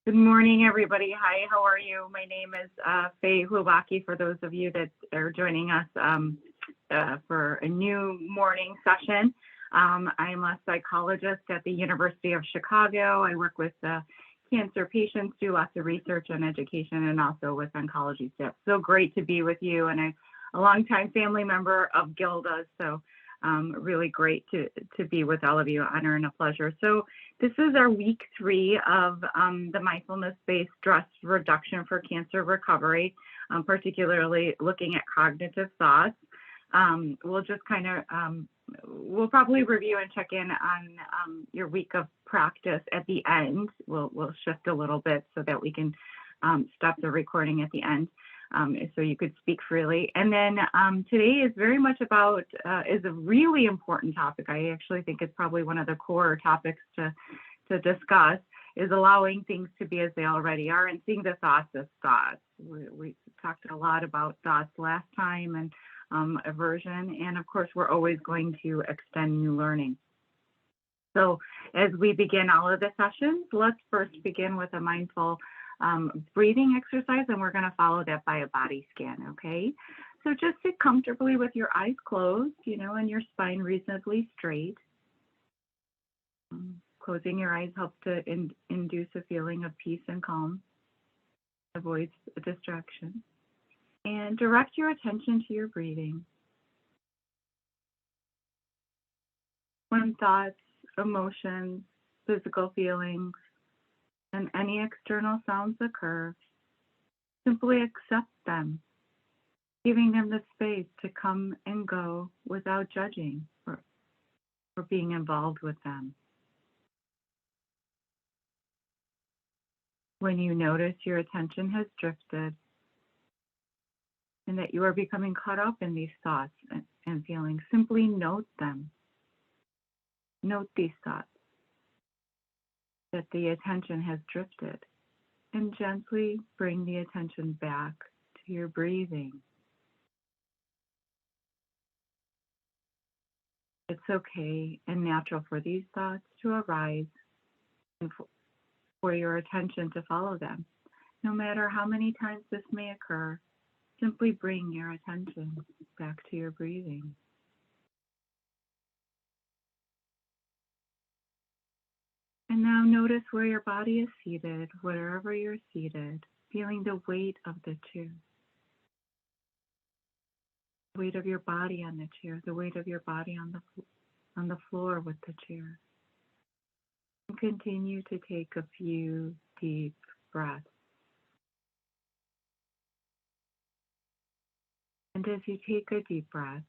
Good morning, everybody. Hi, how are you? My name is Faye Huabaki, for those of you that are joining us for a new morning session. I'm a psychologist at the University of Chicago. I work with cancer patients, do lots of research and education, and also with oncology staff. So great to be with you, and I'm a longtime family member of Gilda's, so really great to be with all of you. Honor and a pleasure. So this is our week 3 of the mindfulness-based stress reduction for cancer recovery, particularly looking at cognitive thoughts. We'll just we'll probably review and check in on your week of practice at the end. We'll shift a little bit so that we can stop the recording at the end. So you could speak freely. And then today is very much about, is a really important topic. I actually think it's probably one of the core topics to discuss, is allowing things to be as they already are and seeing the thoughts as thoughts. We talked a lot about thoughts last time and aversion, and of course, we're always going to extend new learning. So as we begin all of the sessions, let's first begin with a mindful breathing exercise, and we're going to follow that by a body scan, okay? So just sit comfortably with your eyes closed, and your spine reasonably straight. Closing your eyes helps to induce a feeling of peace and calm, avoids a distraction, and direct your attention to your breathing. When thoughts, emotions, physical feelings, and any external sounds occur, simply accept them, giving them the space to come and go without judging or being involved with them. When you notice your attention has drifted and that you are becoming caught up in these thoughts and feelings, simply note them. Note these thoughts, that the attention has drifted, and gently bring the attention back to your breathing. It's okay and natural for these thoughts to arise and for your attention to follow them. No matter how many times this may occur, simply bring your attention back to your breathing. And now notice where your body is seated, wherever you're seated, feeling the weight of the chair. The weight of your body on the chair, the weight of your body on the floor with the chair. And continue to take a few deep breaths. And as you take a deep breath,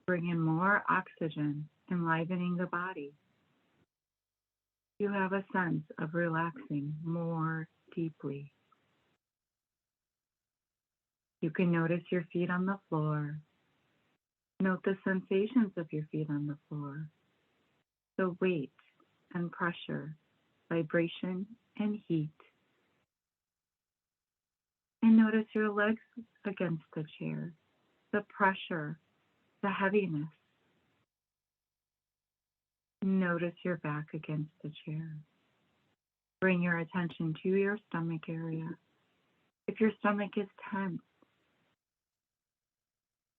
bring in more oxygen, enlivening the body. You have a sense of relaxing more deeply. You can notice your feet on the floor. Note the sensations of your feet on the floor, the weight and pressure, vibration and heat. And notice your legs against the chair, the pressure, the heaviness. Notice your back against the chair. Bring your attention to your stomach area. If your stomach is tense,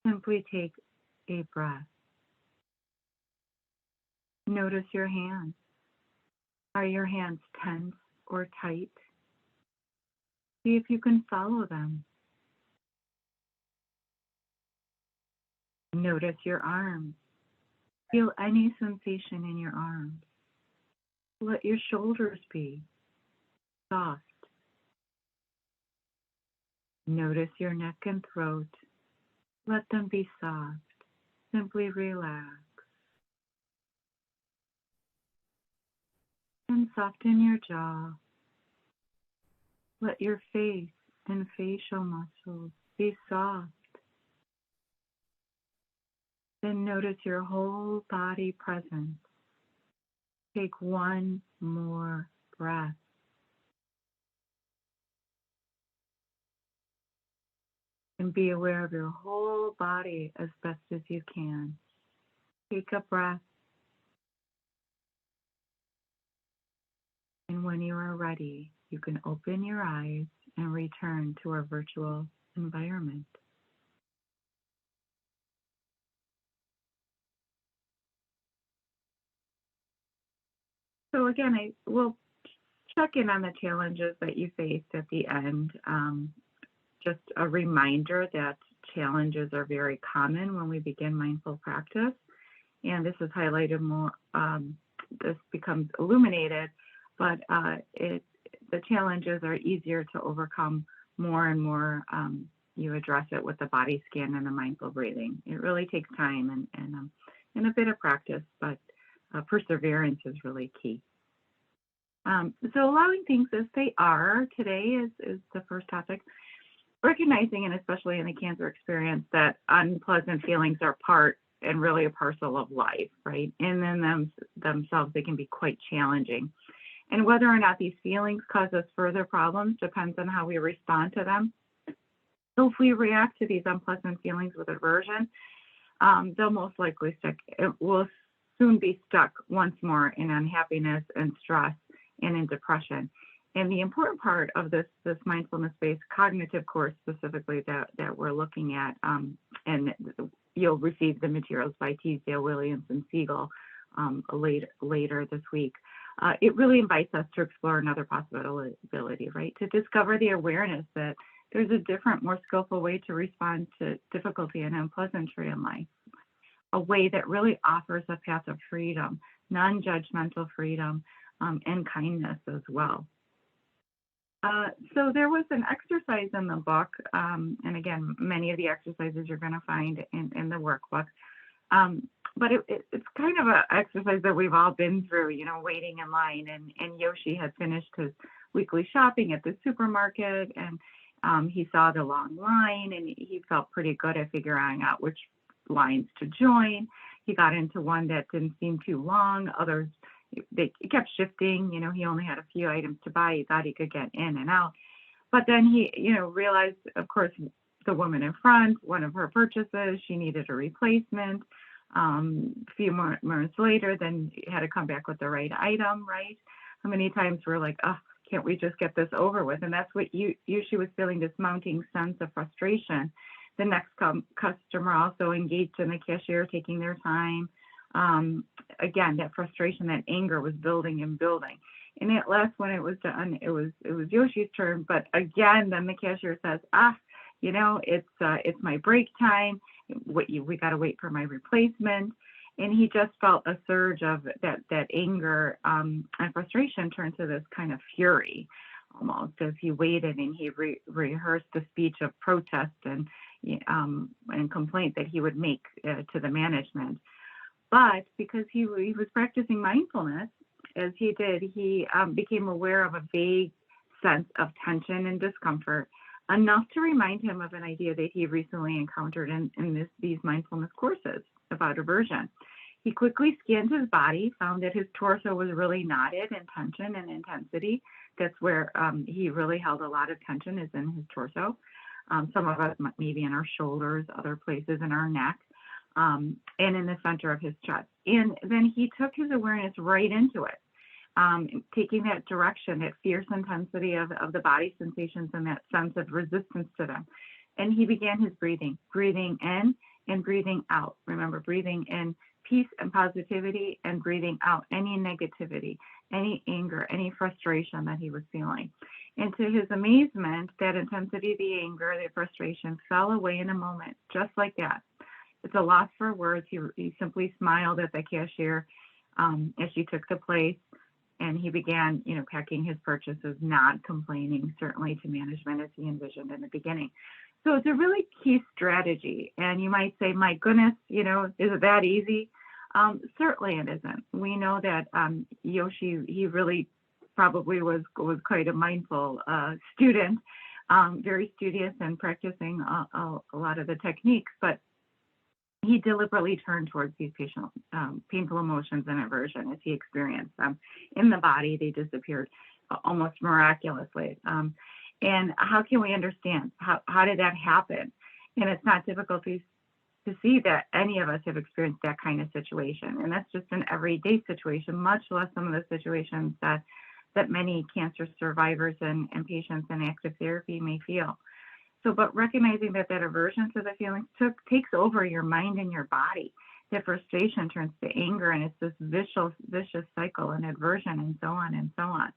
simply take a breath. Notice your hands. Are your hands tense or tight? See if you can follow them. Notice your arms. Feel any sensation in your arms. Let your shoulders be soft. Notice your neck and throat. Let them be soft. Simply relax. And soften your jaw. Let your face and facial muscles be soft. Then notice your whole body presence. Take one more breath. And be aware of your whole body as best as you can. Take a breath. And when you are ready, you can open your eyes and return to our virtual environment. So again, I will check in on the challenges that you faced at the end. Just a reminder that challenges are very common when we begin mindful practice. And this is highlighted more, this becomes illuminated, but the challenges are easier to overcome more and more you address it with the body scan and the mindful breathing. It really takes time and a bit of practice, but perseverance is really key. So allowing things as they are today is the first topic. Recognizing, and especially in the cancer experience, that unpleasant feelings are part and really a parcel of life, right? And then themselves, they can be quite challenging. And whether or not these feelings cause us further problems depends on how we respond to them. So if we react to these unpleasant feelings with aversion, they'll most likely will soon be stuck once more in unhappiness and stress and in depression. And the important part of this mindfulness-based cognitive course specifically that we're looking at, and you'll receive the materials by Teasdale, Williams, and Siegel later this week. It really invites us to explore another possibility, right? To discover the awareness that there's a different, more skillful way to respond to difficulty and unpleasantry in life, a way that really offers a path of freedom, non-judgmental freedom, and kindness as well. So there was an exercise in the book, and again, many of the exercises you're going to find in the workbook, but it's kind of an exercise that we've all been through, waiting in line, and Yoshi had finished his weekly shopping at the supermarket, and he saw the long line, and he felt pretty good at figuring out which lines to join. He got into one that didn't seem too long, others it kept shifting. He only had a few items to buy. He thought he could get in and out. But then he, realized, of course, the woman in front, one of her purchases, she needed a replacement. A few more months later, then he had to come back with the right item, right? How many times we're like, oh, can't we just get this over with? And that's what she was feeling, this mounting sense of frustration. The next customer also engaged in the cashier, taking their time. Again, that frustration, that anger was building and building. And at last, when it was done, it was Yoshi's turn. But again, then the cashier says, it's my break time. We got to wait for my replacement. And he just felt a surge of that anger and frustration turned to this kind of fury, almost, as he waited and he rehearsed the speech of protest and complaint that he would make to the management. But because he was practicing mindfulness, as he did, he became aware of a vague sense of tension and discomfort, enough to remind him of an idea that he recently encountered in these mindfulness courses about aversion. He quickly scanned his body, found that his torso was really knotted in tension and intensity. That's where he really held a lot of tension, is in his torso. Some of us maybe in our shoulders, other places in our neck. And in the center of his chest. And then he took his awareness right into it, taking that direction, that fierce intensity of the body sensations and that sense of resistance to them. And he began his breathing in and breathing out. Remember, breathing in peace and positivity, and breathing out any negativity, any anger, any frustration that he was feeling. And to his amazement, that intensity, the anger, the frustration fell away in a moment, just like that. It's a loss for words. He simply smiled at the cashier as she took the place, and he began, packing his purchases, not complaining, certainly to management as he envisioned in the beginning. So it's a really key strategy. And you might say, my goodness, is it that easy? Certainly it isn't. We know that Yoshi, he really probably was quite a mindful student, very studious and practicing a lot of the techniques, but he deliberately turned towards these painful emotions and aversion as he experienced them in the body. They disappeared almost miraculously. And how can we understand? How did that happen? And it's not difficult to see that any of us have experienced that kind of situation. And that's just an everyday situation, much less some of the situations that that many cancer survivors and patients in active therapy may feel. So, but recognizing that aversion to the feelings takes over your mind and your body. That frustration turns to anger, and it's this vicious cycle and aversion and so on and so on.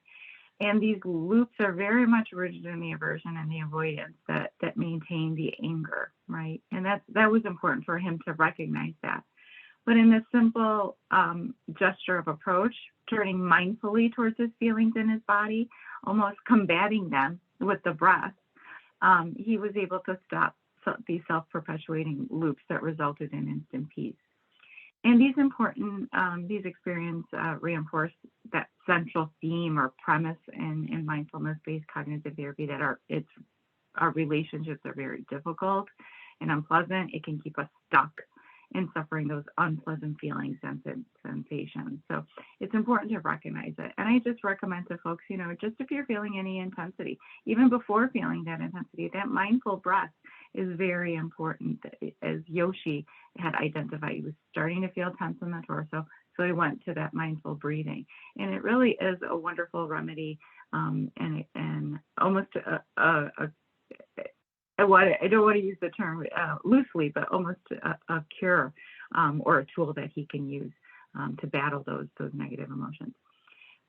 And these loops are very much rooted in the aversion and the avoidance that maintain the anger, right? And that was important for him to recognize that. But in this simple gesture of approach, turning mindfully towards his feelings in his body, almost combating them with the breath, he was able to stop these self-perpetuating loops that resulted in instant peace. And these experiences reinforce that central theme or premise in mindfulness-based cognitive therapy that our relationships are very difficult and unpleasant. It can keep us stuck in suffering those unpleasant feelings and sensations. So it's important to recognize it. And I just recommend to folks, just if you're feeling any intensity, even before feeling that intensity, that mindful breath is very important. As Yoshi had identified, he was starting to feel tense in the torso, so he went to that mindful breathing. And it really is a wonderful remedy, and almost I don't want to use the term loosely, but almost a cure or a tool that he can use to battle those negative emotions.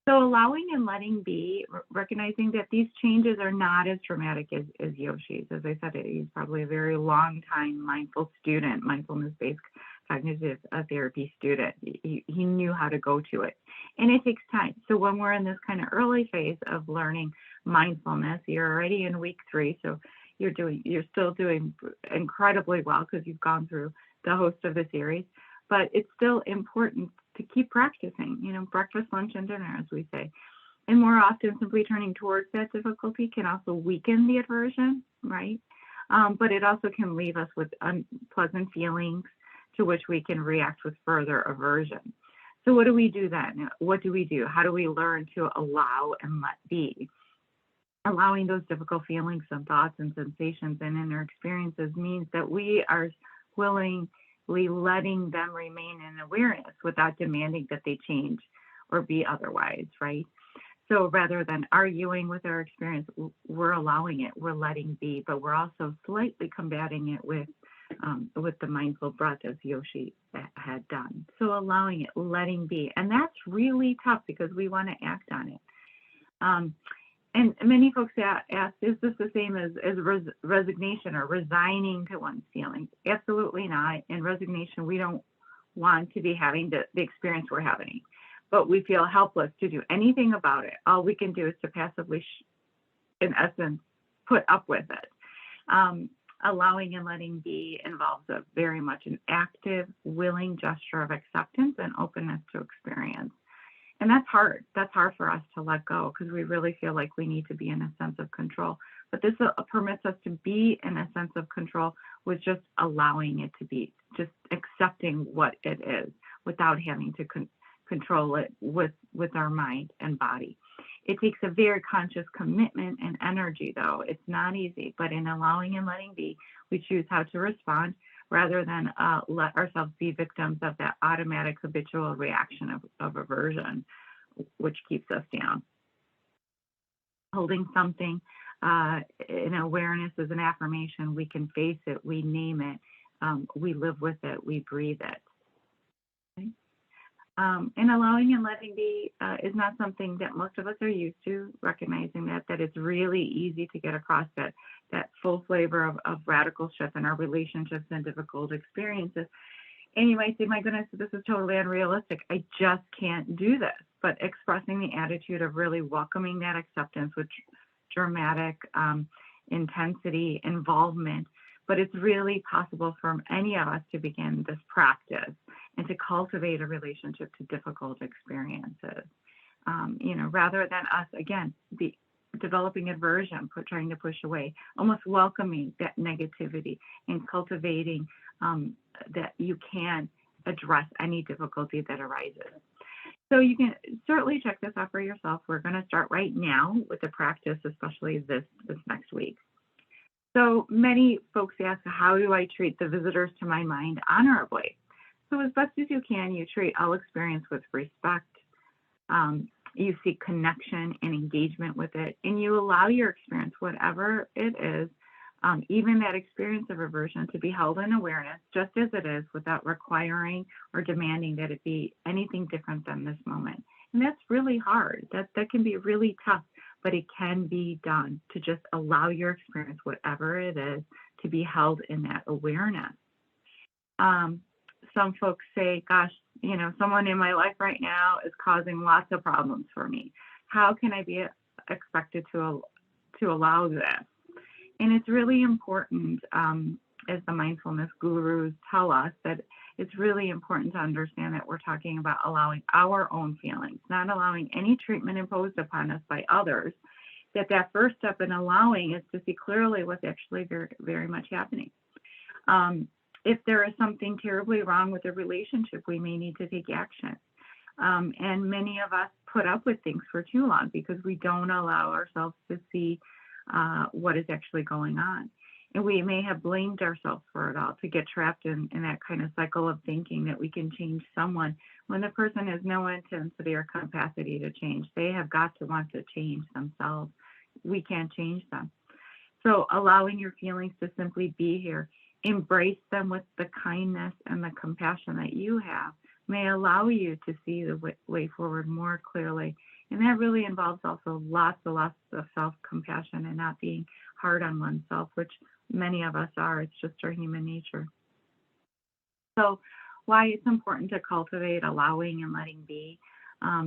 So allowing and letting be, recognizing that these changes are not as dramatic as Yoshi's. As I said, he's probably a very long time mindful student, mindfulness-based cognitive therapy student. He knew how to go to it. And it takes time. So when we're in this kind of early phase of learning mindfulness, you're already in week 3, so you're still doing incredibly well because you've gone through the host of the series, but it's still important to keep practicing, breakfast, lunch, and dinner, as we say. And more often, simply turning towards that difficulty can also weaken the aversion, right? But it also can leave us with unpleasant feelings to which we can react with further aversion. So what do we do then? What do we do? How do we learn to allow and let be? Allowing those difficult feelings and thoughts and sensations and inner experiences means that we are willingly letting them remain in awareness without demanding that they change or be otherwise, right? So rather than arguing with our experience, we're allowing it, we're letting be, but we're also slightly combating it with the mindful breath, as Yoshi had done. So allowing it, letting be, and that's really tough because we want to act on it. And many folks ask, is this the same as resignation or resigning to one's feelings? Absolutely not. In resignation, we don't want to be having the experience we're having, but we feel helpless to do anything about it. All we can do is to passively, in essence, put up with it. Allowing and letting be involves very much an active, willing gesture of acceptance and openness to experience. And that's hard. That's hard for us to let go because we really feel like we need to be in a sense of control. But this permits us to be in a sense of control with just allowing it to be, just accepting what it is without having to control it with our mind and body. It takes a very conscious commitment and energy, though. It's not easy, but in allowing and letting be, we choose how to respond rather than let ourselves be victims of that automatic habitual reaction of aversion, which keeps us down. Holding something in awareness as an affirmation, we can face it, we name it, we live with it, we breathe it. Okay? And allowing and letting be is not something that most of us are used to, recognizing that it's really easy to get across that full flavor of radical shift in our relationships and difficult experiences. And you might say, my goodness, this is totally unrealistic. I just can't do this. But expressing the attitude of really welcoming that acceptance with dramatic intensity, involvement. But it's really possible for any of us to begin this practice and to cultivate a relationship to difficult experiences. Rather than us, again, developing aversion, trying to push away, almost welcoming that negativity and cultivating that you can address any difficulty that arises. So you can certainly check this out for yourself. We're going to start right now with the practice, especially this next week. So many folks ask, how do I treat the visitors to my mind honorably? So as best as you can, you treat all experience with respect. You seek connection and engagement with it, and you allow your experience, whatever it is, even that experience of aversion, to be held in awareness just as it is, without requiring or demanding that it be anything different than this moment. And that's really hard. That can be really tough, but it can be done, to just allow your experience, whatever it is, to be held in that awareness. Some folks say, gosh, someone in my life right now is causing lots of problems for me. How can I be expected to allow this? And it's really important, as the mindfulness gurus tell us, that it's really important to understand that we're talking about allowing our own feelings, not allowing any treatment imposed upon us by others. That first step in allowing is to see clearly what's actually very, very much happening. If there is something terribly wrong with the relationship, we may need to take action. And many of us put up with things for too long because we don't allow ourselves to see what is actually going on. And we may have blamed ourselves for it all, to get trapped in that kind of cycle of thinking that we can change someone when the person has no intensity or capacity to change. They have got to want to change themselves. We can't change them. So allowing your feelings to simply be here, embrace them with the kindness and the compassion that you have, may allow you to see the way forward more clearly. And that really involves also lots of self-compassion and not being hard on oneself, which many of us are. It's just our human nature. So why it's important to cultivate allowing and letting be.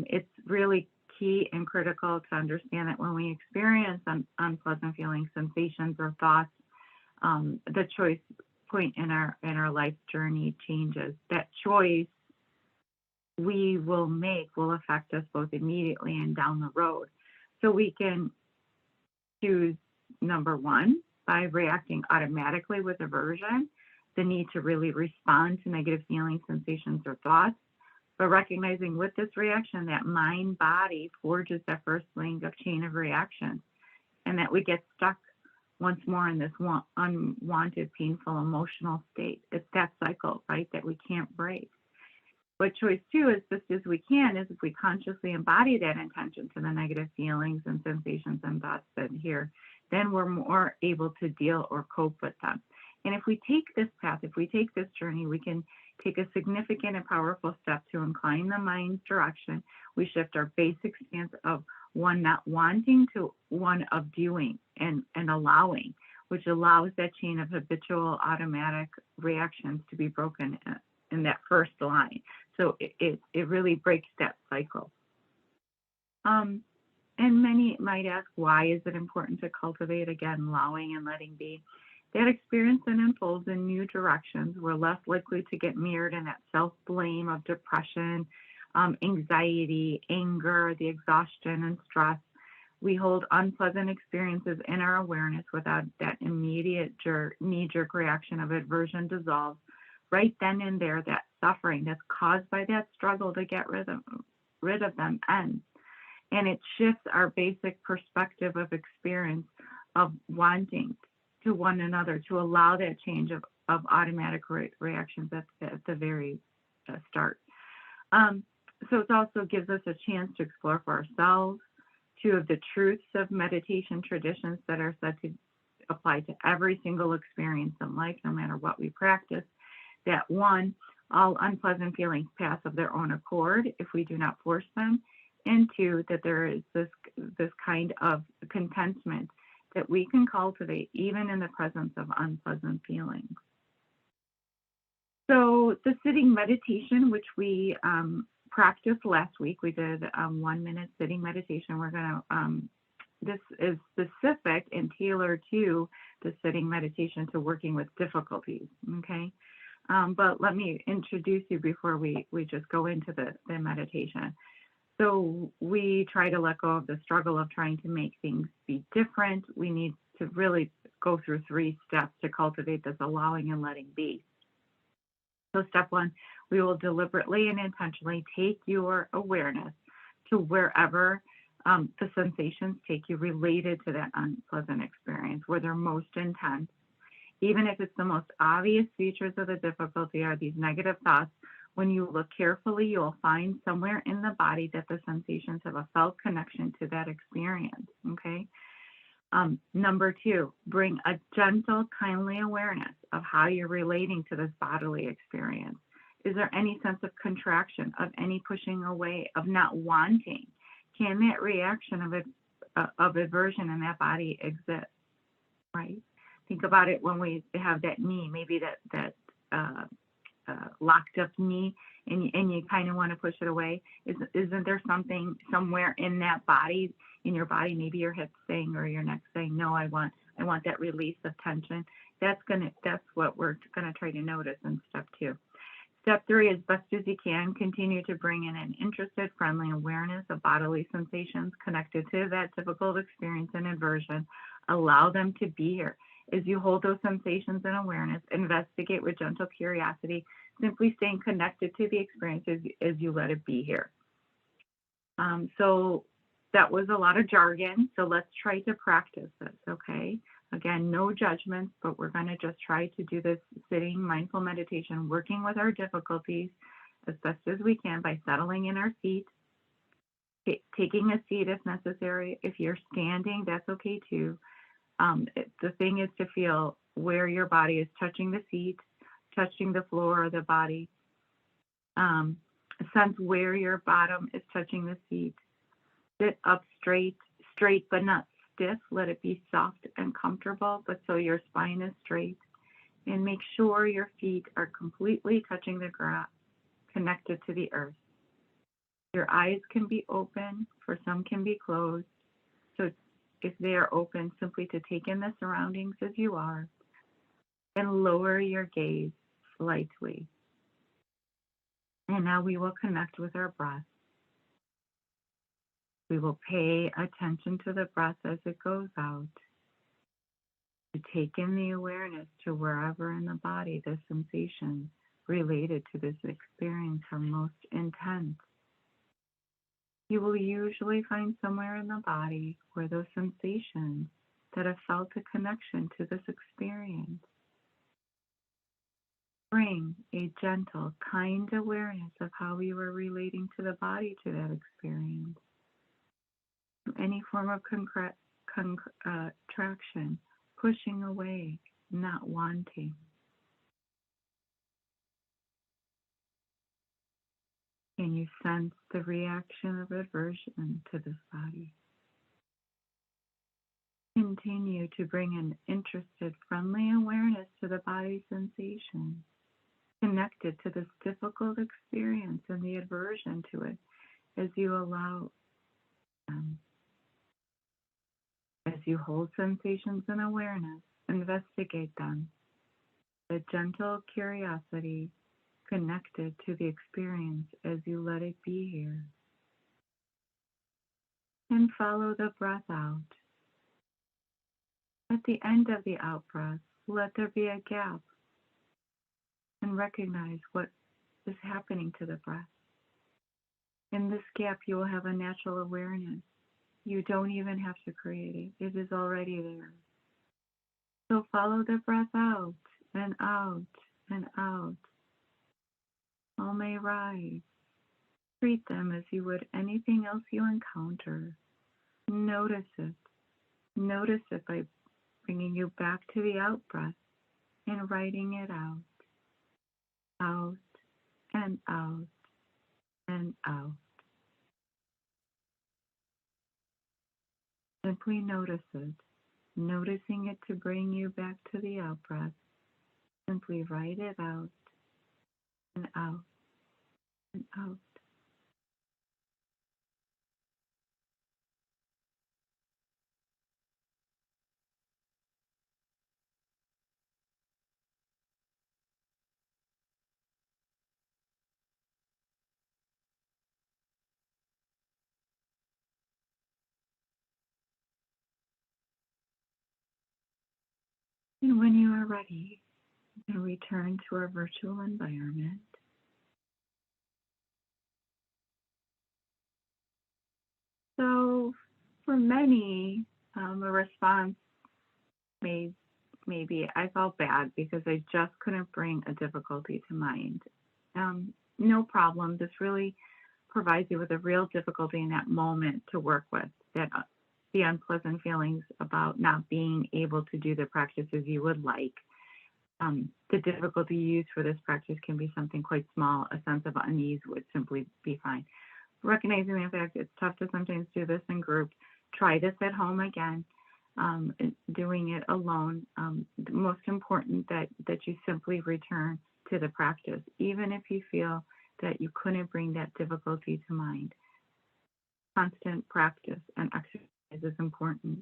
It's really key and critical to understand that when we experience unpleasant feelings, sensations, or thoughts, the choice point in our life journey changes. That choice we will make will affect us both immediately and down the road. So we can choose, number one, by reacting automatically with aversion, the need to really respond to negative feelings, sensations, or thoughts, but recognizing with this reaction that mind-body forges that first link of chain of reaction, and that we get stuck once more in this unwanted, painful, emotional state. It's that cycle, right, that we can't break. But choice two is, just as we can, is if we consciously embody that intention to the negative feelings and sensations and thoughts that here, then we're more able to deal or cope with them. And if we take this path, if we take this journey, we can take a significant and powerful step to incline the mind's direction. We shift our basic stance of one not wanting to one of doing and allowing, which allows that chain of habitual automatic reactions to be broken in that first line. So it really breaks that cycle. And many might ask, why is it important to cultivate, again, allowing and letting be? That experience then unfolds in new directions. We're less likely to get mirrored in that self-blame of depression, anxiety, anger, the exhaustion and stress. We hold unpleasant experiences in our awareness without that immediate knee-jerk reaction of aversion dissolves. Right then and there, that suffering that's caused by that struggle to get rid of them ends. And it shifts our basic perspective of experience of wanting to one another, to allow that change of automatic reactions at the very start. So it also gives us a chance to explore for ourselves two of the truths of meditation traditions that are said to apply to every single experience in life, no matter what we practice. That one, all unpleasant feelings pass of their own accord if we do not force them. And two, that there is this kind of contentment that we can cultivate even in the presence of unpleasant feelings. So the sitting meditation, which we practiced last week, we did 1 minute sitting meditation. We're going to, this is specific and tailored to the sitting meditation to working with difficulties, okay? But let me introduce you before we just go into the meditation. So we try to let go of the struggle of trying to make things be different. We need to really go through 3 steps to cultivate this allowing and letting be. So step 1, we will deliberately and intentionally take your awareness to wherever the sensations take you related to that unpleasant experience, where they're most intense. Even if it's the most obvious features of the difficulty are these negative thoughts, When you look carefully, you'll find somewhere in the body that the sensations have a felt connection to that experience, okay? Number 2, bring a gentle, kindly awareness of how you're relating to this bodily experience. Is there any sense of contraction, of any pushing away, of not wanting? Can that reaction of aversion in that body exist, right? Think about it when we have that knee, maybe that locked up knee, and you kind of want to push it away. Isn't there something somewhere in that body, in your body, maybe your hips saying or your neck saying, no, I want that release of tension? That's what we're gonna try to notice in step 2. Step 3, as best as you can, continue to bring in an interested, friendly awareness of bodily sensations connected to that difficult experience and aversion. Allow them to be here. As you hold those sensations in awareness, investigate with gentle curiosity, simply staying connected to the experience as you let it be here. So that was a lot of jargon, so let's try to practice this, okay? Again, no judgments, but we're going to just try to do this sitting mindful meditation, working with our difficulties as best as we can by settling in our seat, taking a seat if necessary. If you're standing, that's okay too. The thing is to feel where your body is touching the seat, touching the floor or the body. Sense where your bottom is touching the seat. Sit up straight but not stiff. Let it be soft and comfortable, but so your spine is straight. And make sure your feet are completely touching the ground, connected to the earth. Your eyes can be open, for some can be closed. So if they are open, simply to take in the surroundings as you are, and lower your gaze slightly. And now we will connect with our breath. We will pay attention to the breath as it goes out, to take in the awareness to wherever in the body the sensations related to this experience are most intense. You will usually find somewhere in the body where those sensations that have felt a connection to this experience. Bring a gentle, kind awareness of how you are relating to the body to that experience. Any form of contraction, pushing away, not wanting. Can you sense the reaction of aversion to this body? Continue to bring an interested, friendly awareness to the body's sensations, connected to this difficult experience and the aversion to it as you allow them. As you hold sensations in awareness, investigate them. The gentle curiosity connected to the experience as you let it be here. And follow the breath out. At the end of the out breath, let there be a gap and recognize what is happening to the breath. In this gap, you will have a natural awareness. You don't even have to create it. It is already there. So follow the breath out and out and out. All may rise. Treat them as you would anything else you encounter. Notice it. Notice it by bringing you back to the out breath and writing it out. Out and out and out. Simply notice it, noticing it to bring you back to the out breath. Simply write it out and out and out. And when you are ready, you can return to our virtual environment. So for many, a response may be, I felt bad because I just couldn't bring a difficulty to mind. no problem. This really provides you with a real difficulty in that moment to work with, that the unpleasant feelings about not being able to do the practices you would like. The difficulty used for this practice can be something quite small. A sense of unease would simply be fine. Recognizing the fact it's tough to sometimes do this in groups, try this at home again. Doing it alone. The most important that you simply return to the practice, even if you feel that you couldn't bring that difficulty to mind. Constant practice and exercise is important.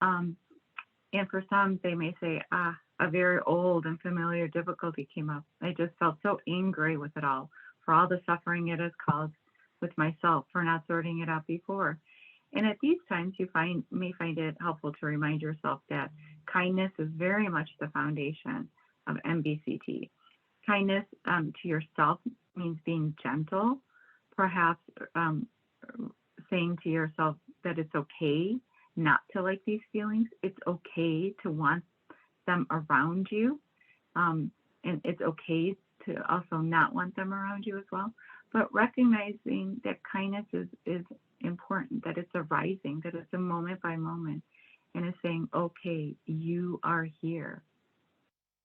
And for some, they may say, a very old and familiar difficulty came up. I just felt so angry with it all, for all the suffering it has caused with myself, for not sorting it out before. And at these times, you may find it helpful to remind yourself that kindness is very much the foundation of MBCT. Kindness to yourself means being gentle, perhaps saying to yourself that it's okay not to like these feelings. It's okay to want them around you. And it's okay to also not want them around you as well. But recognizing that kindness is important, that it's arising, that it's a moment by moment, and it's saying, okay, you are here.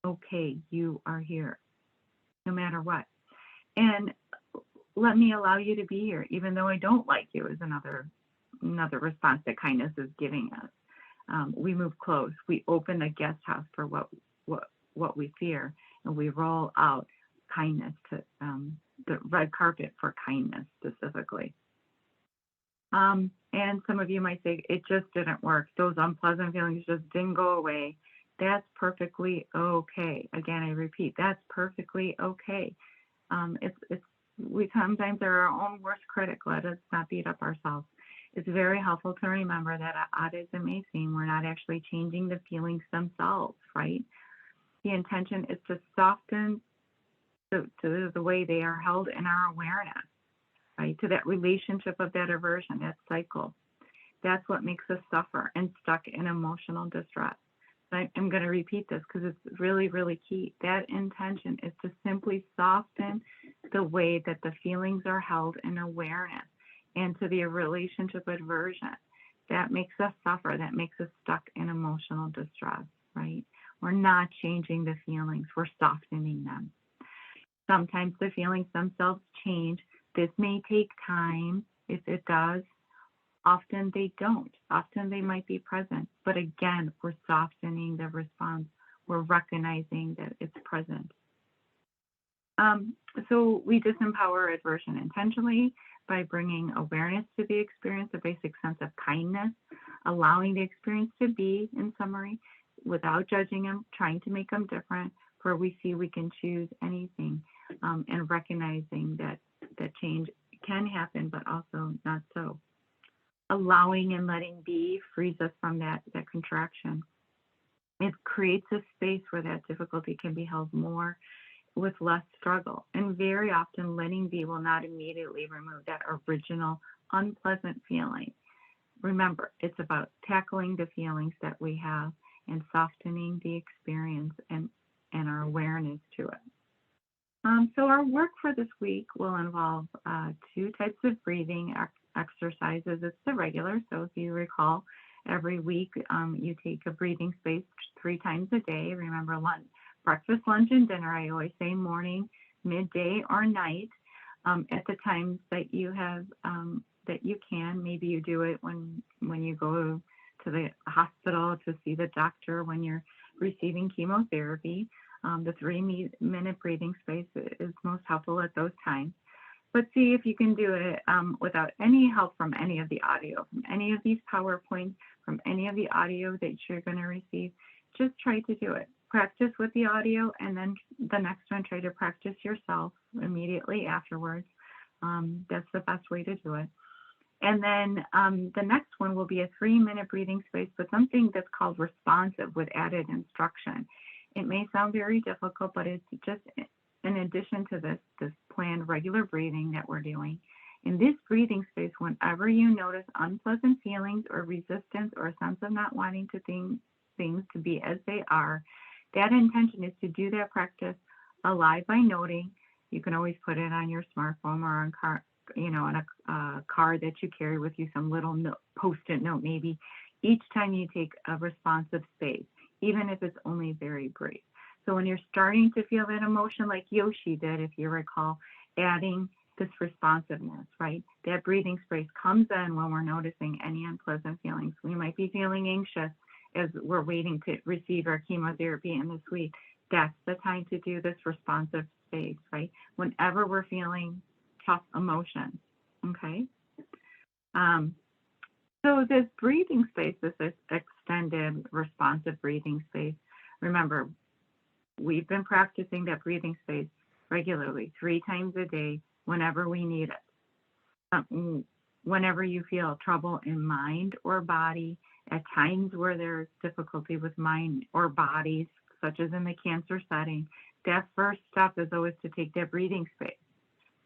Okay, you are here, no matter what. And let me allow you to be here, even though I don't like you, is another response that kindness is giving us. We move close. We open the guest house for what we fear, and we roll out kindness to the red carpet for kindness specifically. And some of you might say, it just didn't work. Those unpleasant feelings just didn't go away. That's perfectly okay. Again, I repeat, that's perfectly okay. We sometimes are our own worst critic. Let us not beat up ourselves. It's very helpful to remember that, odd as it may seem, we're not actually changing the feelings themselves, right? The intention is to soften to the way they are held in our awareness, right? To that relationship of that aversion, that cycle. That's what makes us suffer and stuck in emotional distress. I'm going to repeat this because it's really, really key. That intention is to simply soften the way that the feelings are held in awareness and to the relationship aversion. That makes us suffer. That makes us stuck in emotional distress, right? We're not changing the feelings. We're softening them. Sometimes the feelings themselves change. This may take time. If it does, often they don't. Often they might be present. But again, we're softening the response. We're recognizing that it's present. So we disempower aversion intentionally by bringing awareness to the experience, a basic sense of kindness, allowing the experience to be, in summary, without judging them, trying to make them different, for we see we can choose anything, and recognizing that change can happen, but also not so. Allowing and letting be frees us from that contraction. It creates a space where that difficulty can be held more with less struggle. And very often letting be will not immediately remove that original unpleasant feeling. Remember, it's about tackling the feelings that we have and softening the experience and our awareness to it. So our work for this week will involve 2 types of breathing exercises. It's the regular, so if you recall, every week you take a breathing space 3 times a day. Remember, breakfast, lunch, and dinner. I always say morning, midday, or night at the times that you have that you can. Maybe you do it when you go to the hospital to see the doctor, when you're receiving chemotherapy. The 3-minute breathing space is most helpful at those times. But see if you can do it without any help from any of the audio, from any of these PowerPoints, from any of the audio that you're going to receive. Just try to do it. Practice with the audio, and then the next one, try to practice yourself immediately afterwards. That's the best way to do it. And then the next one will be a 3-minute breathing space, but something that's called responsive with added instruction. It may sound very difficult, but it's just in addition to this planned regular breathing that we're doing. In this breathing space, whenever you notice unpleasant feelings or resistance or a sense of not wanting to things to be as they are, that intention is to do that practice alive by noting. You can always put it on your smartphone or on on a card that you carry with you, some little post-it note maybe, each time you take a responsive space, even if it's only very brief. So when you're starting to feel that emotion, like Yoshi did, if you recall, adding this responsiveness, right? That breathing space comes in when we're noticing any unpleasant feelings. We might be feeling anxious as we're waiting to receive our chemotherapy in this week. That's the time to do this responsive space, right? Whenever we're feeling tough emotions, okay? So this breathing space, this extended responsive breathing space, remember, we've been practicing that breathing space regularly, 3 times a day, whenever we need it. Whenever you feel trouble in mind or body, at times where there's difficulty with mind or bodies, such as in the cancer setting, that first step is always to take that breathing space.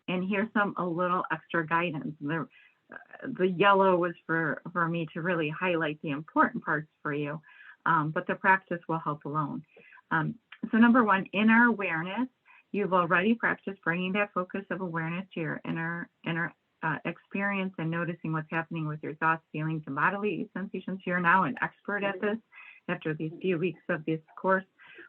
And here's a little extra guidance. The yellow was for me to really highlight the important parts for you, but the practice will help alone. So number 1, in our awareness, you've already practiced bringing that focus of awareness to your inner experience and noticing what's happening with your thoughts, feelings, and bodily sensations. You're now an expert at this after these few weeks of this course.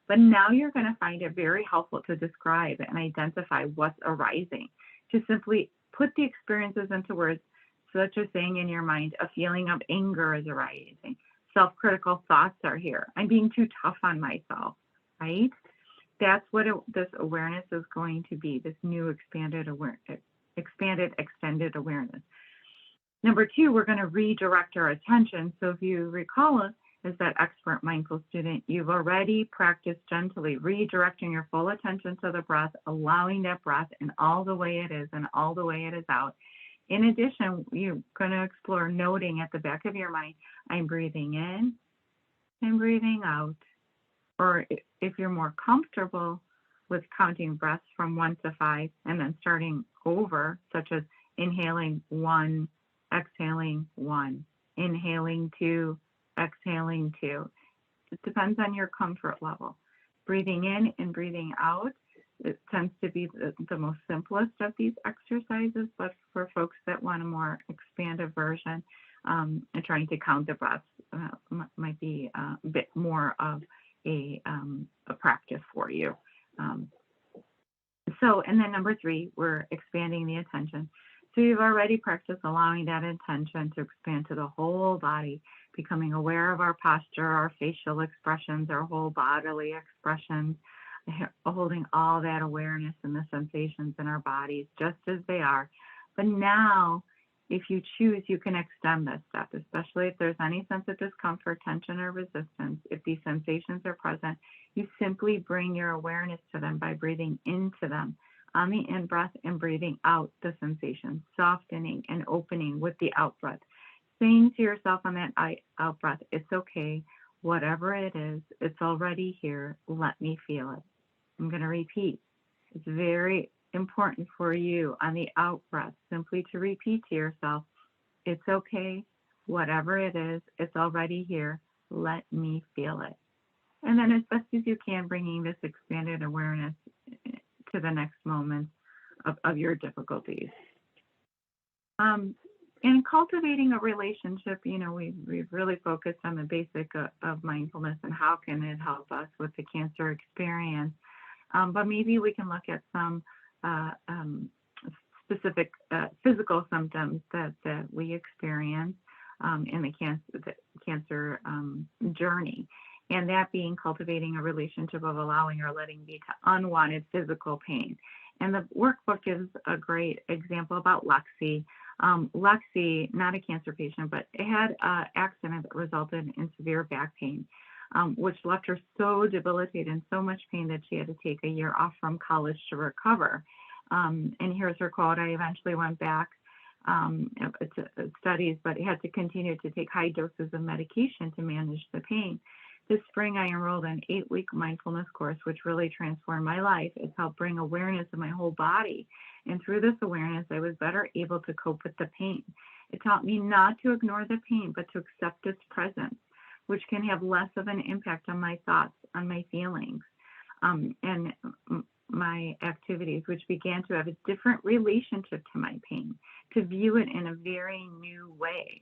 But now you're going to find it very helpful to describe and identify what's arising, to simply put the experiences into words, such as saying in your mind, a feeling of anger is arising. Self-critical thoughts are here. I'm being too tough on myself, right? That's what this awareness is going to be, this new expanded, extended awareness. Number 2, we're going to redirect our attention. So if you recall, as that expert mindful student, you've already practiced gently redirecting your full attention to the breath, allowing that breath in all the way it is and all the way it is out. In addition, you're going to explore noting at the back of your mind, I'm breathing in and breathing out. Or if you're more comfortable with counting breaths from 1 to 5 and then starting over, such as inhaling 1, exhaling 1, inhaling 2, exhaling 2. It depends on your comfort level. Breathing in and breathing out, it tends to be the most simplest of these exercises, but for folks that want a more expanded version, and trying to count the breaths might be a bit more of a practice for you. And then number 3, we're expanding the attention. So you've already practiced allowing that attention to expand to the whole body, becoming aware of our posture, our facial expressions, our whole bodily expressions, holding all that awareness and the sensations in our bodies just as they are. But now, if you choose, you can extend this step, especially if there's any sense of discomfort, tension, or resistance. If these sensations are present, you simply bring your awareness to them by breathing into them on the in-breath and breathing out the sensation, softening and opening with the out-breath. Saying to yourself on that out-breath, it's okay, whatever it is, it's already here, let me feel it. I'm going to repeat. It's very important for you on the out-breath simply to repeat to yourself, it's okay, whatever it is, it's already here, let me feel it. And then as best as you can, bringing this expanded awareness to the next moment of your difficulties. In cultivating a relationship, we've really focused on the basic of mindfulness and how can it help us with the cancer experience. But maybe we can look at some specific physical symptoms that we experience in the cancer journey. And that being cultivating a relationship of allowing or letting be to unwanted physical pain. And the workbook is a great example about Lexi. Lexi, not a cancer patient, but it had an accident that resulted in severe back pain, which left her so debilitated and so much pain that she had to take a year off from college to recover. And here's her quote, I eventually went back to studies, but had to continue to take high doses of medication to manage the pain. This spring, I enrolled in an 8-week mindfulness course, which really transformed my life. It's helped bring awareness of my whole body. And through this awareness, I was better able to cope with the pain. It taught me not to ignore the pain, but to accept its presence, which can have less of an impact on my thoughts, on my feelings. And my activities, which began to have a different relationship to my pain, to view it in a very new way.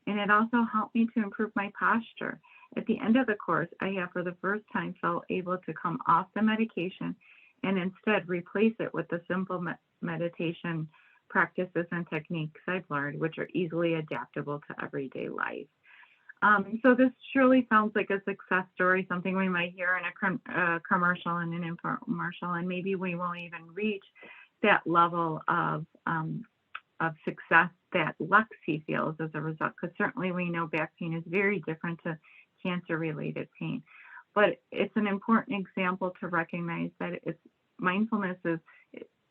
And it also helped me to improve my posture. At the end of the course, I have for the first time felt able to come off the medication and instead replace it with the simple meditation practices and techniques I've learned, which are easily adaptable to everyday life. So this surely sounds like a success story, something we might hear in a commercial and an infomercial, and maybe we won't even reach that level of success that Lexi feels as a result, because certainly we know back pain is very different to cancer-related pain. But it's an important example to recognize that mindfulness is,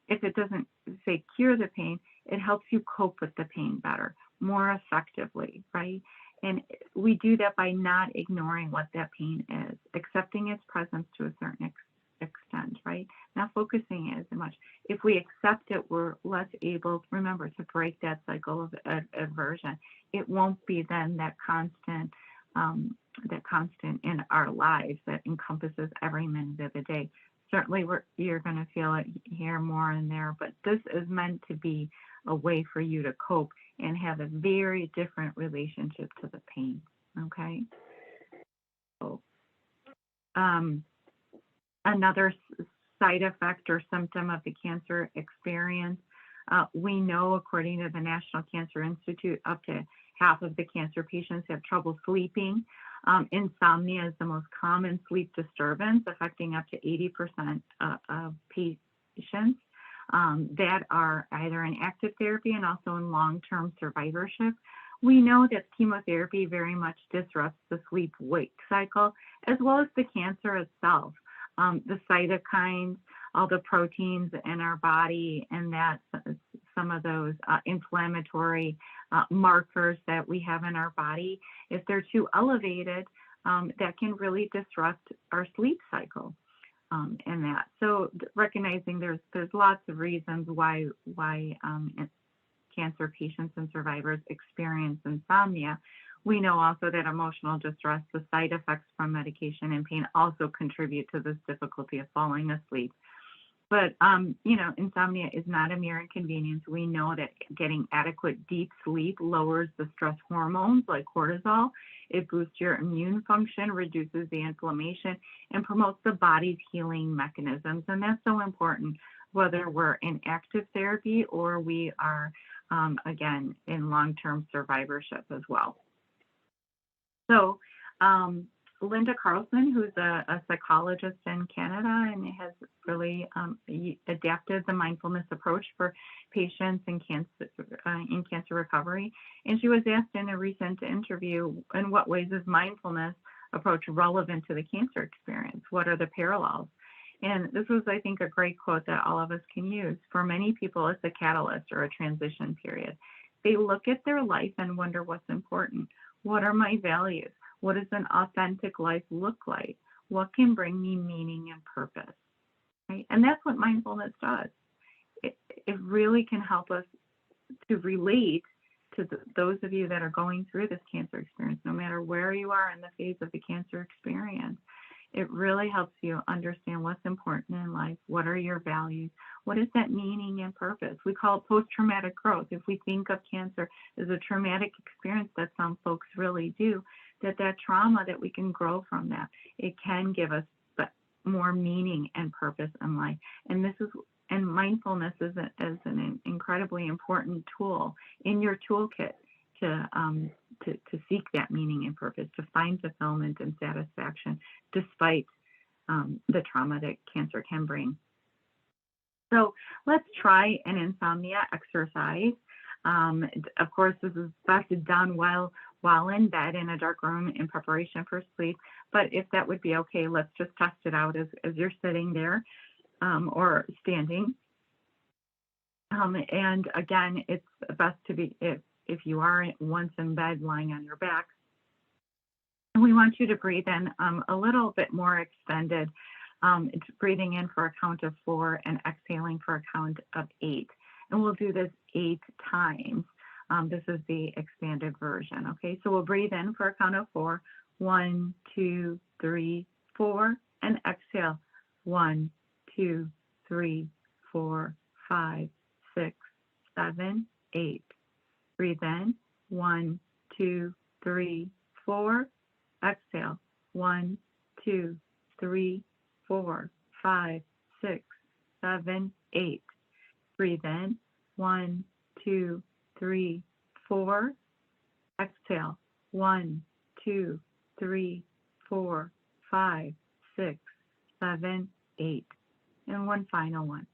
if it doesn't say cure the pain, it helps you cope with the pain better, more effectively, right? And we do that by not ignoring what that pain is, accepting its presence to a certain extent, right? Not focusing it as much. If we accept it, we're less able, remember, to break that cycle of aversion. It won't be then that constant in our lives that encompasses every minute of the day. Certainly you're going to feel it here, more and there, but this is meant to be a way for you to cope and have a very different relationship to the pain, okay? So, another side effect or symptom of the cancer experience, we know, according to the National Cancer Institute, up to half of the cancer patients have trouble sleeping. Insomnia is the most common sleep disturbance, affecting up to 80% of patients that are either in active therapy and also in long-term survivorship. We know that chemotherapy very much disrupts the sleep-wake cycle, as well as the cancer itself. The cytokines, all the proteins in our body, and that some of those inflammatory markers that we have in our body, if they're too elevated, that can really disrupt our sleep cycle. And that, so recognizing there's lots of reasons why cancer patients and survivors experience insomnia. We know also that emotional distress, the side effects from medication and pain also contribute to this difficulty of falling asleep. But, insomnia is not a mere inconvenience. We know that getting adequate deep sleep lowers the stress hormones like cortisol. It boosts your immune function, reduces the inflammation, and promotes the body's healing mechanisms. And that's so important, whether we're in active therapy or we are, again, in long-term survivorship as well. So, Linda Carlson, who's a psychologist in Canada and has really adapted the mindfulness approach for patients in cancer recovery. And she was asked in a recent interview, in what ways is mindfulness approach relevant to the cancer experience? What are the parallels? And this was, I think, a great quote that all of us can use. For many people, it's a catalyst or a transition period. They look at their life and wonder what's important. What are my values? What does an authentic life look like? What can bring me meaning and purpose? Right? And that's what mindfulness does. It really can help us to relate to those of you that are going through this cancer experience, no matter where you are in the phase of the cancer experience. It really helps you understand what's important in life. What are your values? What is that meaning and purpose? We call it post-traumatic growth. If we think of cancer as a traumatic experience that some folks really do, that trauma, that we can grow from that. It can give us more meaning and purpose in life. And mindfulness is an incredibly important tool in your toolkit to seek that meaning and purpose, to find fulfillment and satisfaction despite the trauma that cancer can bring. So let's try an insomnia exercise. Of course, this is best done while in bed in a dark room in preparation for sleep. But if that would be okay, let's just test it out as you're sitting there or standing. And again, it's best to be, if you are once in bed, lying on your back. And we want you to breathe in a little bit more extended, breathing in for a count of 4 and exhaling for a count of 8. And we'll do this 8 times. This is the expanded version. Okay, so we'll breathe in for a count of 4. 1, 2, 3, 4, and exhale. 1, 2, 3, 4, 5, 6, 7, 8. Breathe in. 1, 2, 3, 4. Exhale. 1, 2, 3, 4, 5, 6, 7, 8. Breathe in. 1, 2, 3, 4. Exhale. 1, 2, 3, 4, 5, 6, 7, 8. And one final one.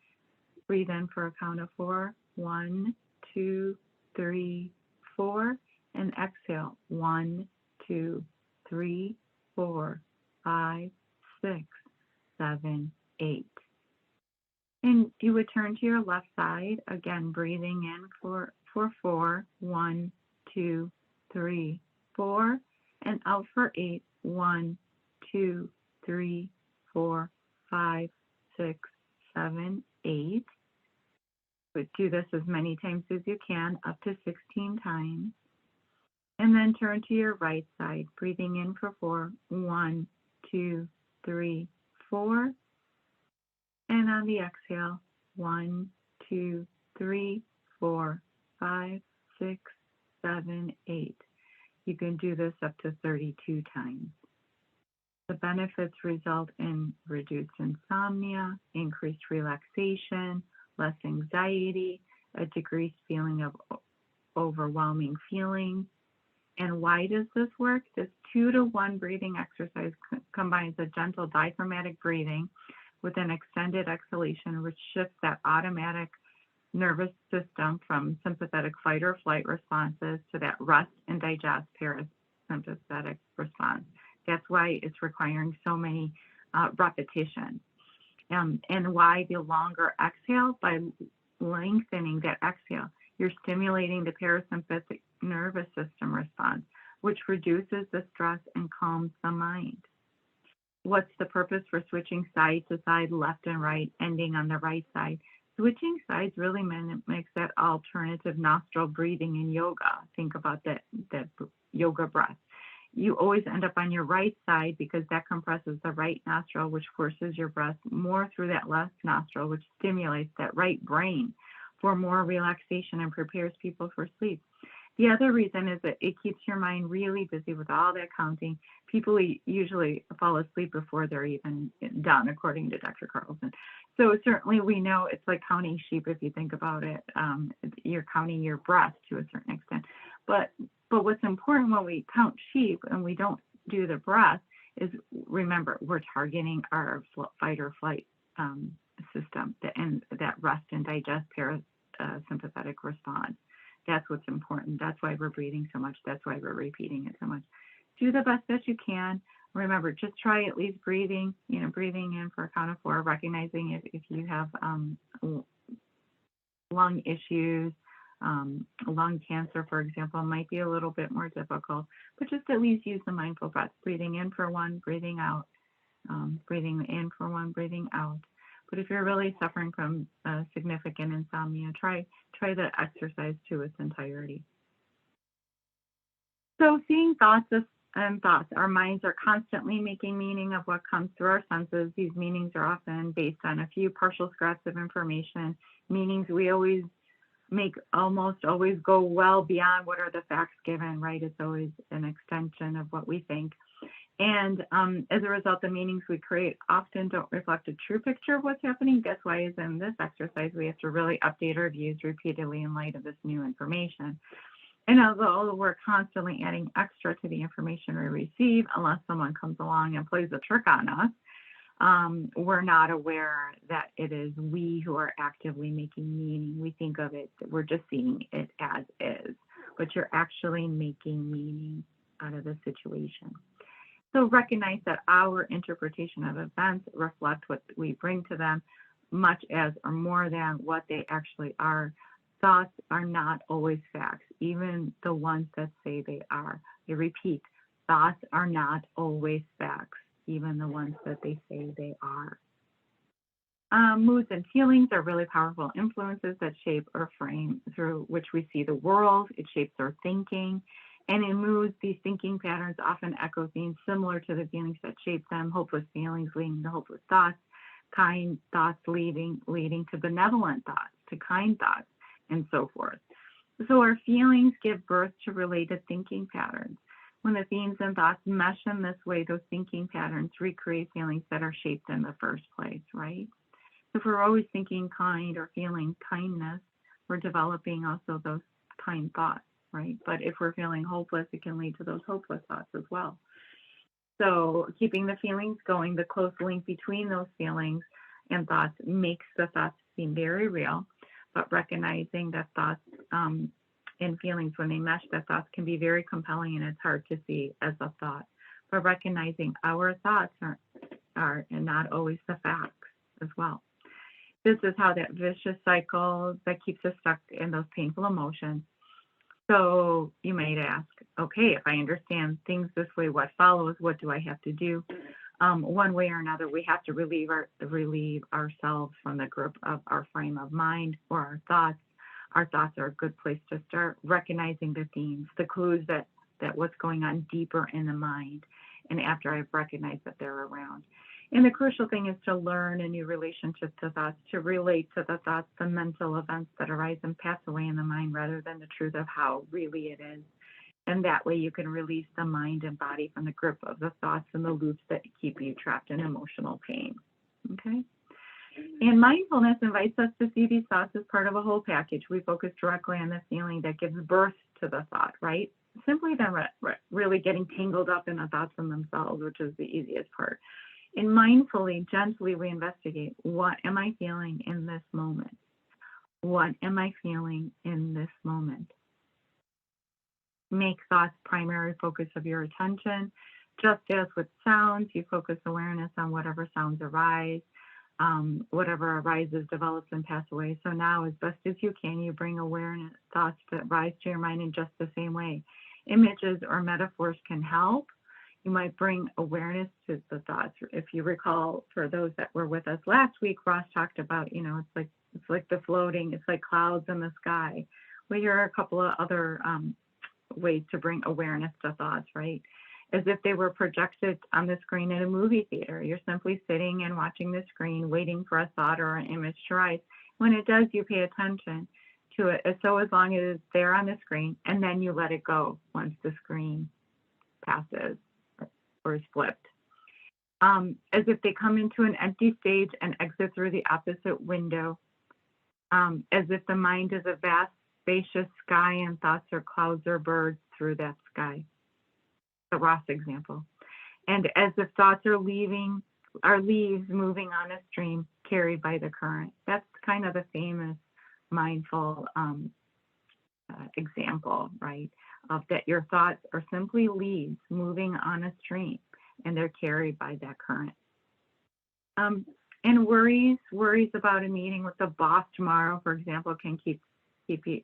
Breathe in for a count of 4. 1, 2, 3, 4. And exhale. 1, 2, 3, 4, 5, 6, 7, 8. And you would turn to your left side, again, breathing in for 4. 1, 2, 3, 4. And out for 8. 1, 2, 3, 4, 5, 6, 7, 8. But do this as many times as you can, up to 16 times. And then turn to your right side, breathing in for 4. 1, 2, 3, 4. And on the exhale, 1, 2, 3, 4, 5, 6, 7, 8. You can do this up to 32 times. The benefits result in reduced insomnia, increased relaxation, less anxiety, a decreased feeling of overwhelming feelings. And why does this work? This 2-to-1 breathing exercise combines a gentle diaphragmatic breathing with an extended exhalation, which shifts that automatic nervous system from sympathetic fight or flight responses to that rest and digest parasympathetic response. That's why it's requiring so many repetitions. And why the longer exhale? By lengthening that exhale, you're stimulating the parasympathetic nervous system response, which reduces the stress and calms the mind. What's the purpose for switching side to side, left and right, ending on the right side? Switching sides really mimics that alternative nostril breathing in yoga. Think about that yoga breath. You always end up on your right side because that compresses the right nostril, which forces your breath more through that left nostril, which stimulates that right brain for more relaxation and prepares people for sleep. The other reason is that it keeps your mind really busy with all that counting. People usually fall asleep before they're even done, according to Dr. Carlson. So certainly we know it's like counting sheep if you think about it. You're counting your breath to a certain extent. But what's important when we count sheep and we don't do the breath is, remember, we're targeting our fight or flight system and that rest and digest parasympathetic response. That's what's important. That's why we're breathing so much. That's why we're repeating it so much. Do the best that you can. Remember, just try at least breathing in for a count of 4, recognizing if you have lung issues, lung cancer, for example, might be a little bit more difficult, but just at least use the mindful breath, breathing in for 1, breathing out, breathing in for 1, breathing out. But if you're really suffering from significant insomnia, try the exercise to its entirety. So seeing thoughts and thoughts, our minds are constantly making meaning of what comes through our senses. These meanings are often based on a few partial scraps of information, meanings we always make almost always go well beyond what are the facts given, right? It's always an extension of what we think. And as a result, the meanings we create often don't reflect a true picture of what's happening. That's why is in this exercise, we have to really update our views repeatedly in light of this new information. And although we're constantly adding extra to the information we receive, unless someone comes along and plays a trick on us, we're not aware that it is we who are actively making meaning. We think of it, we're just seeing it as is, but you're actually making meaning out of the situation. So recognize that our interpretation of events reflect what we bring to them, much as or more than what they actually are. Thoughts are not always facts, even the ones that say they are. I repeat, thoughts are not always facts, even the ones that they say they are. Moods and feelings are really powerful influences that shape or frame through which we see the world. It shapes our thinking. And in moods, these thinking patterns often echo themes similar to the feelings that shape them, hopeless feelings leading to hopeless thoughts, kind thoughts leading to benevolent thoughts, to kind thoughts, and so forth. So our feelings give birth to related thinking patterns. When the themes and thoughts mesh in this way, those thinking patterns recreate feelings that are shaped in the first place, right? If we're always thinking kind or feeling kindness, we're developing also those kind thoughts, right? But if we're feeling hopeless, it can lead to those hopeless thoughts as well. So keeping the feelings going, the close link between those feelings and thoughts makes the thoughts seem very real, but recognizing that thoughts and feelings, when they mesh, that thoughts can be very compelling and it's hard to see as a thought. But recognizing our thoughts are not always the facts as well. This is how that vicious cycle that keeps us stuck in those painful emotions. So you might ask, okay, if I understand things this way, what follows? What do I have to do? One way or another, we have to relieve ourselves from the grip of our frame of mind or our thoughts. Our thoughts are a good place to start, recognizing the themes, the clues that what's going on deeper in the mind. And after I've recognized that they're around. And the crucial thing is to learn a new relationship to thoughts, to relate to the thoughts, the mental events that arise and pass away in the mind rather than the truth of how really it is. And that way you can release the mind and body from the grip of the thoughts and the loops that keep you trapped in emotional pain. Okay? And mindfulness invites us to see these thoughts as part of a whole package. We focus directly on the feeling that gives birth to the thought, right? Simply than really getting tangled up in the thoughts in themselves, which is the easiest part. And mindfully, gently, we investigate, what am I feeling in this moment? What am I feeling in this moment? Make thoughts primary focus of your attention. Just as with sounds, you focus awareness on whatever sounds arise. Whatever arises develops and pass away. So now, as best as you can, you bring awareness, thoughts that rise to your mind in just the same way. Images or metaphors can help. You might bring awareness to the thoughts. If you recall, for those that were with us last week, Ross talked about, it's like the floating, it's like clouds in the sky. Well, here are a couple of other ways to bring awareness to thoughts, right? As if they were projected on the screen in a movie theater. You're simply sitting and watching the screen, waiting for a thought or an image to rise. When it does, you pay attention to it. So as long as it's there on the screen, and then you let it go once the screen passes or is flipped. As if they come into an empty stage and exit through the opposite window. As if the mind is a vast, spacious sky and thoughts are clouds or birds through that sky. The Ross example. And as if thoughts are leaves moving on a stream carried by the current. That's kind of the famous mindful example, right? Of that your thoughts are simply leaves moving on a stream and they're carried by that current. And worries about a meeting with the boss tomorrow, for example, can keep you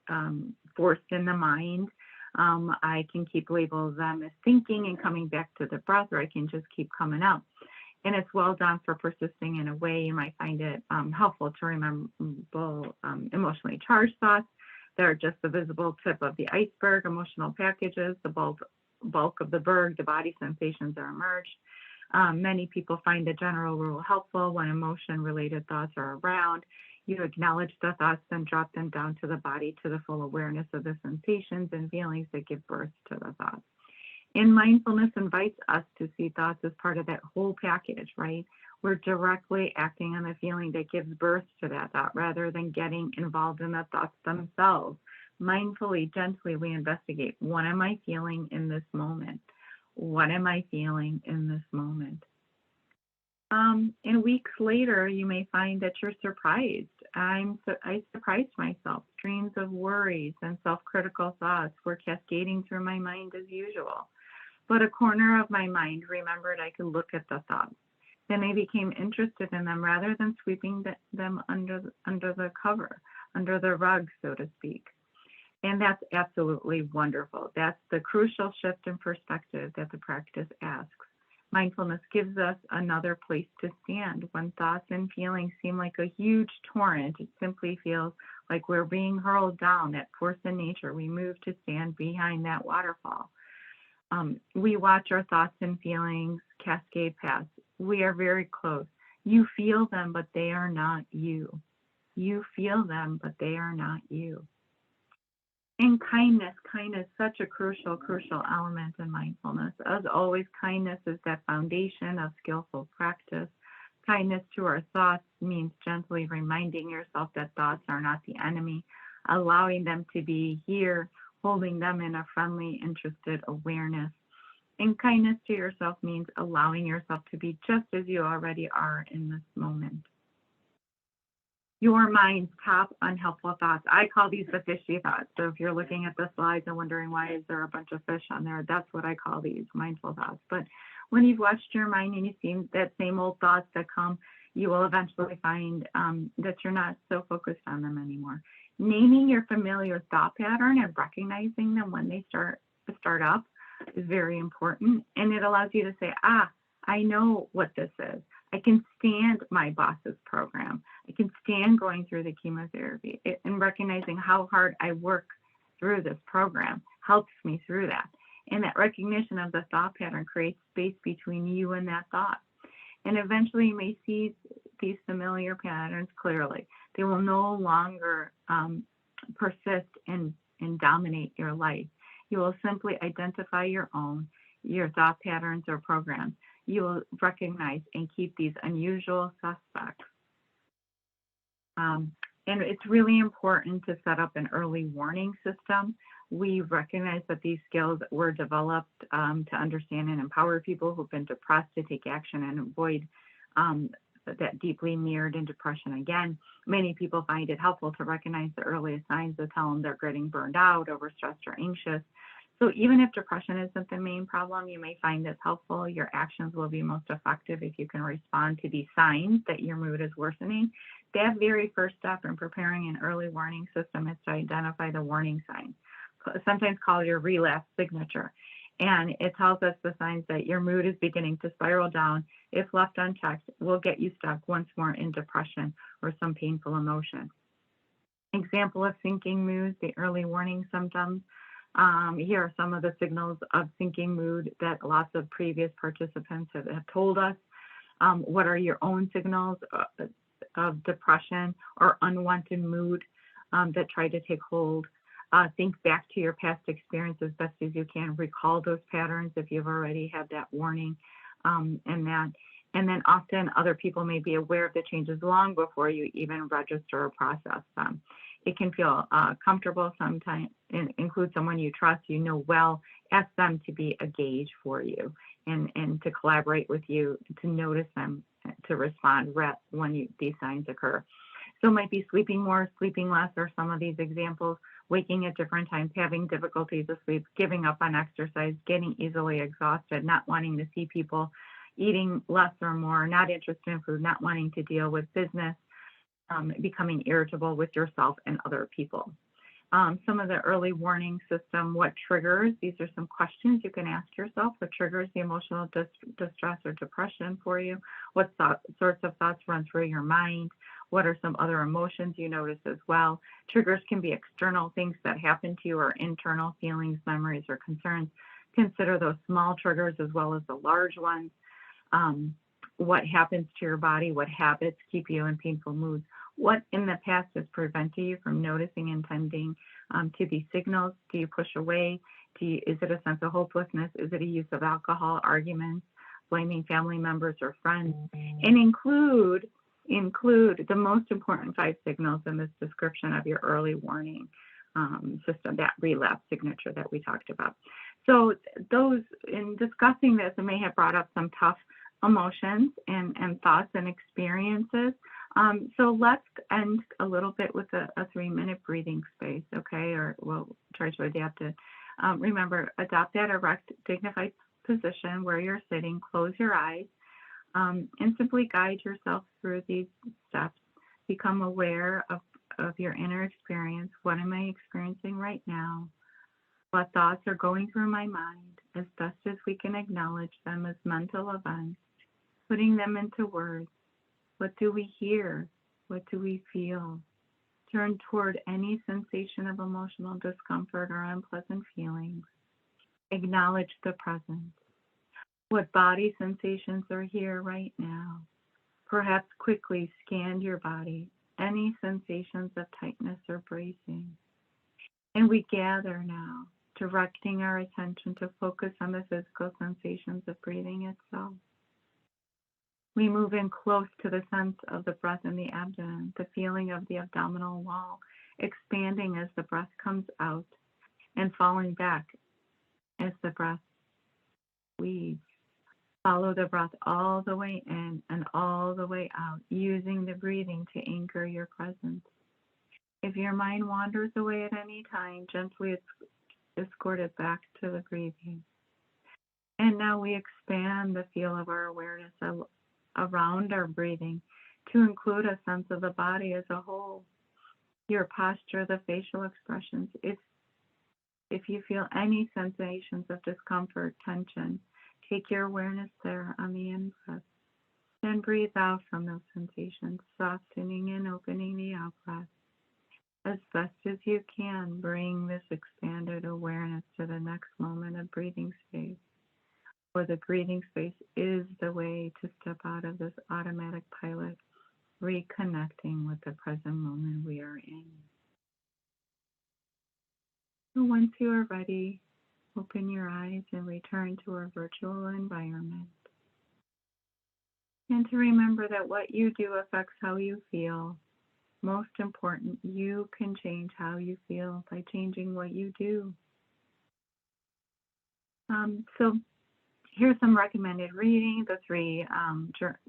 forced in the mind. I can keep labeling them as thinking and coming back to the breath, or I can just keep coming out. And it's well done for persisting in a way. You might find it helpful to remember emotionally charged thoughts. They're just the visible tip of the iceberg, emotional packages, the bulk of the berg, the body sensations are emerged. Many people find the general rule helpful when emotion-related thoughts are around. You acknowledge the thoughts, then drop them down to the body to the full awareness of the sensations and feelings that give birth to the thoughts. And mindfulness invites us to see thoughts as part of that whole package, right? We're directly acting on the feeling that gives birth to that thought rather than getting involved in the thoughts themselves. Mindfully, gently, we investigate, what am I feeling in this moment? What am I feeling in this moment? And weeks later, you may find that you're surprised. I surprised myself. Streams of worries and self-critical thoughts were cascading through my mind as usual. But a corner of my mind remembered I could look at the thoughts. Then I became interested in them rather than sweeping them under the cover, under the rug, so to speak. And that's absolutely wonderful. That's the crucial shift in perspective that the practice asks. Mindfulness gives us another place to stand. When thoughts and feelings seem like a huge torrent, it simply feels like we're being hurled down. That force in nature, we move to stand behind that waterfall. We watch our thoughts and feelings cascade past. We are very close. You feel them, but they are not you. You feel them, but they are not you. And kindness is such a crucial element in mindfulness. As always, kindness is that foundation of skillful practice. Kindness to our thoughts means gently reminding yourself that thoughts are not the enemy, allowing them to be here, holding them in a friendly, interested awareness. And kindness to yourself means allowing yourself to be just as you already are in this moment. Your mind's top unhelpful thoughts. I call these the fishy thoughts. So if you're looking at the slides and wondering why is there a bunch of fish on there, that's what I call these mindful thoughts. But when you've watched your mind and you see that same old thoughts that come, you will eventually find that you're not so focused on them anymore. Naming your familiar thought pattern and recognizing them when they start up is very important. And it allows you to say, I know what this is. I can stand my boss's program. I can stand going through the chemotherapy, and recognizing how hard I work through this program helps me through that. And that recognition of the thought pattern creates space between you and that thought. And eventually you may see these familiar patterns clearly. They will no longer persist and dominate your life. You will simply identify your thought patterns or programs. You will recognize and keep these unusual suspects. And it's really important to set up an early warning system. We recognize that these skills were developed to understand and empower people who've been depressed to take action and avoid that deeply mirrored in depression again. Many people find it helpful to recognize the earliest signs that tell them they're getting burned out, overstressed, or anxious. So even if depression isn't the main problem, you may find this helpful. Your actions will be most effective if you can respond to these signs that your mood is worsening. That very first step in preparing an early warning system is to identify the warning signs, sometimes called your relapse signature. And it tells us the signs that your mood is beginning to spiral down. If left unchecked, will get you stuck once more in depression or some painful emotion. Example of sinking mood, the early warning symptoms. Here are some of the signals of sinking mood that lots of previous participants have told us. What are your own signals of depression or unwanted mood that try to take hold? Think back to your past experience as best as you can. Recall those patterns if you've already had that warning and then often other people may be aware of the changes long before you even register or process them. It can feel comfortable sometimes, include someone you trust, you know well, ask them to be a gauge for you and to collaborate with you, to notice them, to respond when these signs occur. So it might be sleeping more, sleeping less, or some of these examples, waking at different times, having difficulties with sleep, giving up on exercise, getting easily exhausted, not wanting to see people, eating less or more, not interested in food, not wanting to deal with business, becoming irritable with yourself and other people. Some of the early warning system, what triggers, these are some questions you can ask yourself. What triggers the emotional distress or depression for you? What sorts of thoughts run through your mind? What are some other emotions you notice as well? Triggers can be external things that happen to you or internal feelings, memories, or concerns. Consider those small triggers as well as the large ones. What happens to your body? What habits keep you in painful moods? What in the past has prevented you from noticing and tending to these signals? Do you push away? Is it a sense of hopelessness? Is it a use of alcohol, arguments, blaming family members or friends? And include the most important 5 signals in this description of your early warning system, that relapse signature that we talked about. So those, in discussing this, it may have brought up some tough emotions and thoughts and experiences. So let's end a little bit with a 3-minute breathing space, okay? Or we'll try to adapt it. Remember, adopt that erect, dignified position where you're sitting. Close your eyes and simply guide yourself through these steps. Become aware of your inner experience. What am I experiencing right now? What thoughts are going through my mind? As best as we can acknowledge them as mental events, putting them into words. What do we hear? What do we feel? Turn toward any sensation of emotional discomfort or unpleasant feelings. Acknowledge the present. What body sensations are here right now? perhaps quickly scanned your body, any sensations of tightness or bracing. And we gather now, directing our attention to focus on the physical sensations of breathing itself. We move in close to the sense of the breath in the abdomen, the feeling of the abdominal wall expanding as the breath comes out and falling back as the breath leaves. Follow the breath all the way in and all the way out, using the breathing to anchor your presence. If your mind wanders away at any time, gently escort it back to the breathing. And now we expand the field of our awareness around our breathing to include a sense of the body as a whole. Your posture, the facial expressions. If you feel any sensations of discomfort, tension, take your awareness there on the in-breath. Then breathe out from those sensations, softening and opening the out-breath. As best as you can, bring this expanded awareness to the next moment of breathing space. For the breathing space is the way to step out of this automatic pilot, reconnecting with the present moment we are in. So once you are ready, open your eyes and return to our virtual environment. And to remember that what you do affects how you feel. Most important, you can change how you feel by changing what you do. So here's some recommended reading, the three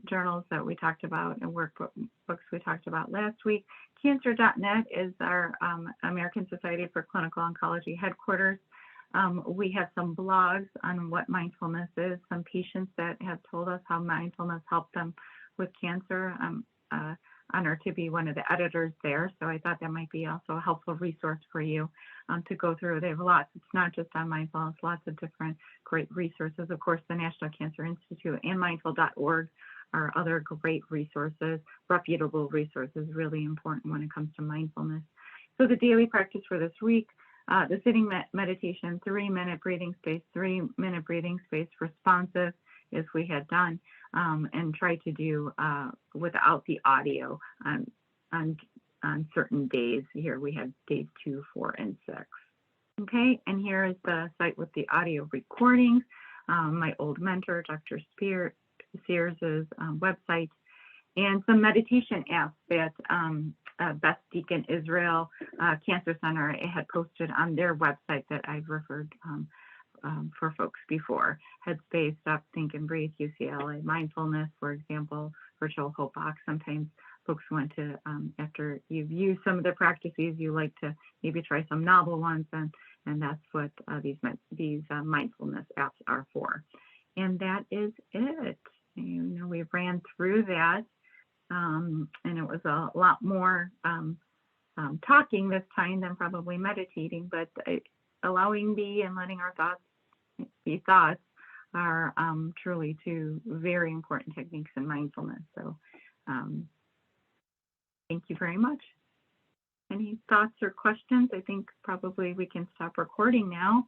journals that we talked about and workbooks we talked about last week. Cancer.net is our American Society for Clinical Oncology headquarters. We have some blogs on what mindfulness is, some patients that have told us how mindfulness helped them with cancer. I'm honored to be one of the editors there, so I thought that might be also a helpful resource for you to go through. They have lots. It's not just on mindfulness, lots of different great resources. Of course, the National Cancer Institute and mindful.org are other great resources, reputable resources, really important when it comes to mindfulness. So the daily practice for this week, the sitting meditation, 3-minute breathing space, 3-minute breathing space, responsive as we had done, and try to do without the audio on certain days. Here we have days 2, 4, and 6. Okay, and here is the site with the audio recordings. My old mentor, Dr. Sears's website, and some meditation apps that Beth Deacon Israel Cancer Center had posted on their website that I've referred for folks before. Headspace, Stop, Think, and Breathe, UCLA, Mindfulness, for example, Virtual Hope Box. Sometimes folks want to, after you've used some of the practices, you like to maybe try some novel ones, and that's what these mindfulness apps are for. And that is it. You know, we ran through that, and it was a lot more talking this time than probably meditating, but allowing be and letting our thoughts be thoughts are truly two very important techniques in mindfulness. So thank you very much. Any thoughts or questions? I think probably we can stop recording now.